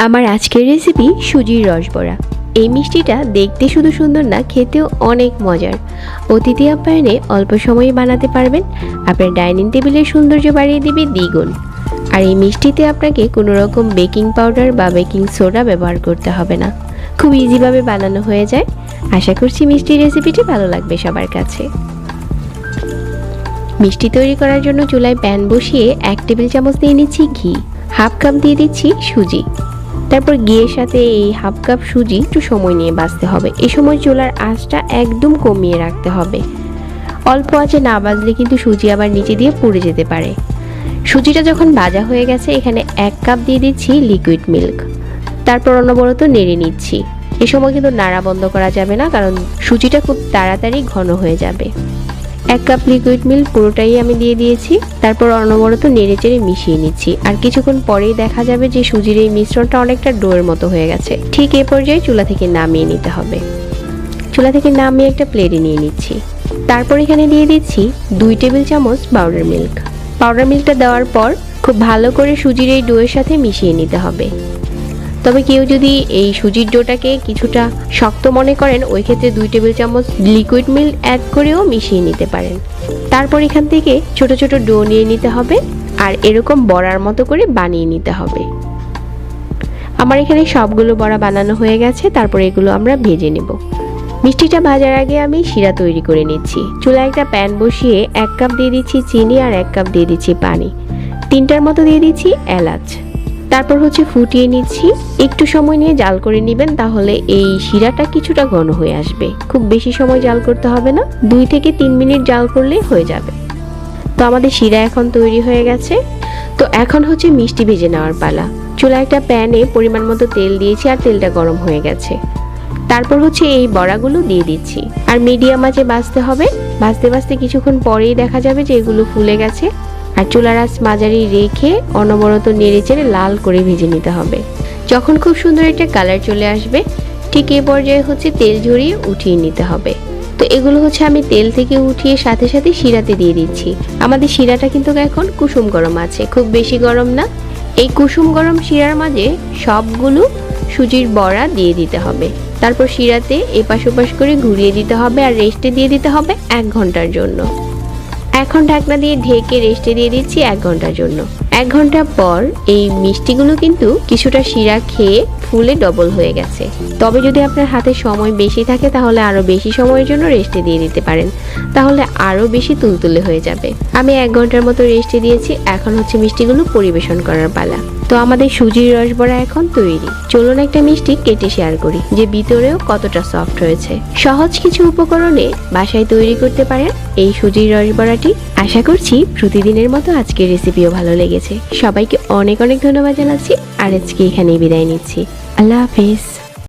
আমার আজকের রেসিপি সুজির রসবড়া। এই মিষ্টিটা দেখতে শুধু সুন্দর না, খেতেও অনেক মজার। অতিথি আপ্যায়নে অল্প সময়ে বানাতে পারবেন, আপনার ডাইনিং টেবিলের সৌন্দর্য বাড়িয়ে দিবে দ্বিগুণ। আর এই মিষ্টিতে আপনাকে কোনো রকম বেকিং পাউডার বা বেকিং সোডা ব্যবহার করতে হবে না, খুব ইজিভাবে বানানো হয়ে যায়। আশা করছি মিষ্টির রেসিপিটি ভালো লাগবে সবার কাছে। মিষ্টি তৈরি করার জন্য চুলায় প্যান বসিয়ে 1 টেবিল চামচ দিয়ে নিচ্ছি ঘি, হাফ কাপ দিয়ে দিচ্ছি সুজি। তারপর ঘিয়ের সাথে এই হাফ কাপ সুজি একটু সময় নিয়ে ভাজতে হবে। এই সময় চুলার আঁচটা একদম কমিয়ে রাখতে হবে। অল্প আঁচে না ভাজলে কিন্তু সুজি আবার নিচে দিয়ে পুড়ে যেতে পারে। সুজিটা যখন ভাজা হয়ে গেছে, এখানে 1 কাপ দিয়ে দিচ্ছি লিকুইড মিল্ক। তারপর অনবরত নেড়ে নিচ্ছি। এ সময় কিন্তু নাড়া বন্ধ করা যাবে না, কারণ সুজিটা খুব তাড়াতাড়ি ঘন হয়ে যাবে। 1 কাপ লিকুইড মিল্ক পুরোটাই আমি দিয়ে দিয়েছি। তারপর অনবরত নেড়ে চেড়ে মিশিয়ে নিচ্ছি। আর কিছুক্ষণ পরেই দেখা যাবে যে সুজির এই মিশ্রণটা অনেকটা ডোয়ের মতো হয়ে গেছে। ঠিক এই পর্যায়ে চুলা থেকে নামিয়ে নিতে হবে। চুলা থেকে নামিয়ে একটা প্লেটে নিয়ে নিচ্ছি। তারপর এখানে দিয়ে দিচ্ছি 2 টেবিল চামচ পাউডার মিল্ক। পাউডার মিল্কটা দেওয়ার পর খুব ভালো করে সুজির এই ডোয়ের সাথে মিশিয়ে নিতে হবে। তবে কেউ যদি এই সুজির ডোটাকে কিছুটা শক্ত মনে করেন, ওই ক্ষেত্রে 2 টেবিল চামচ লিকুইড মিল্ক অ্যাড করেও মিশিয়ে নিতে পারেন। তারপর এখান থেকে ছোট ছোট ডো নিয়ে নিতে হবে আর এরকম বড়ার মতো করে বানিয়ে নিতে হবে। আমার এখানে সবগুলো বড়া বানানো হয়ে গেছে। তারপর এগুলো আমরা ভেজে নেব। মিষ্টিটা ভাজার আগে আমি শিরা তৈরি করে নিচ্ছি। চুলায় একটা প্যান বসিয়ে 1 কাপ দিয়ে দিচ্ছি চিনি আর 1 কাপ দিয়ে দিচ্ছি পানি। 3টার মতো দিয়ে দিচ্ছি এলাচ। তারপর ফুটিয়ে নিচ্ছি। একটু সময় নিয়ে জাল করে নেবেন, তাহলে এই শিরাটা কিছুটা ঘন হয়ে আসবে। খুব বেশি সময় জাল করতে হবে না, 2 থেকে 3 মিনিট জাল করলে হয়ে যাবে। তো আমাদের শিরা এখন তৈরি হয়ে গেছে। তো এখন মিষ্টি ভেজে নেওয়ার পালা। চুলায় একটা প্যানে পরিমাণ মতো তেল দিয়েছি আর তেলটা গরম হয়ে গেছে। তারপর এই বড়াগুলো দিয়ে দিচ্ছি আর মিডিয়াম আঁচে ভাজতে হবে। ভাজতে ভাজতে কিছুক্ষণ পরেই দেখা যাবে যে এগুলো ফুলে গেছে। আর চুলার আঁচ মাঝারি রেখে অনবরত নেড়ে চেড়ে লাল করে ভেজে নিতে হবে। যখন খুব সুন্দর একটা কালার চলে আসবে, ঠিক এই পর্যায়ে তেল ঝরিয়ে উঠিয়ে নিতে হবে। তো এগুলো আমি তেল থেকে উঠিয়ে সাথে সাথে শিরাতে দিয়ে দিচ্ছি। আমাদের শিরাটা কিন্তু এখন কুসুম গরম আছে, খুব বেশি গরম না। এই কুসুম গরম শিরার মাঝে সবগুলো সুজির বড়া দিয়ে দিতে হবে। তারপর শিরাতে এপাশ ওপাশ করে ঘুরিয়ে দিতে হবে আর রেস্টে দিয়ে দিতে হবে 1 ঘন্টার জন্য। এখন ঢাকনা দিয়ে ঢেকে রেস্টে দিয়ে দিচ্ছি 1 ঘন্টার জন্য। 1 ঘন্টা পর এই মিষ্টিগুলো কিন্তু কিছুটা শিরা খেয়ে ফুলে ডবল হয়ে গেছে। তবে যদি আপনার হাতে সময় বেশি থাকে, তাহলে আরো বেশি সময়ের জন্য রেস্টে দিয়ে দিতে পারেন, তাহলে আরো বেশি তুলতুলে হয়ে যাবে। আমি 1 ঘন্টার মতো রেস্টে দিয়েছি। এখন মিষ্টিগুলো পরিবেশন করার পালা। তো আমাদের সুজির রসবড়া এখন তৈরি। চলুন একটা মিষ্টি কেটে শেয়ার করি যে ভিতরেও কতটা সফট হয়েছে। সহজ কিছু উপকরণে বাসায় তৈরি করতে পারেন এই সুজির রসবড়াটি। আশা করছি প্রতিদিনের মতো আজকের রেসিপিও ভালো লেগেছে। সবাইকে অনেক অনেক ধন্যবাদ জানাচ্ছি আর আজকে এখানেই বিদায় নিচ্ছি। আল্লাহ হাফেজ।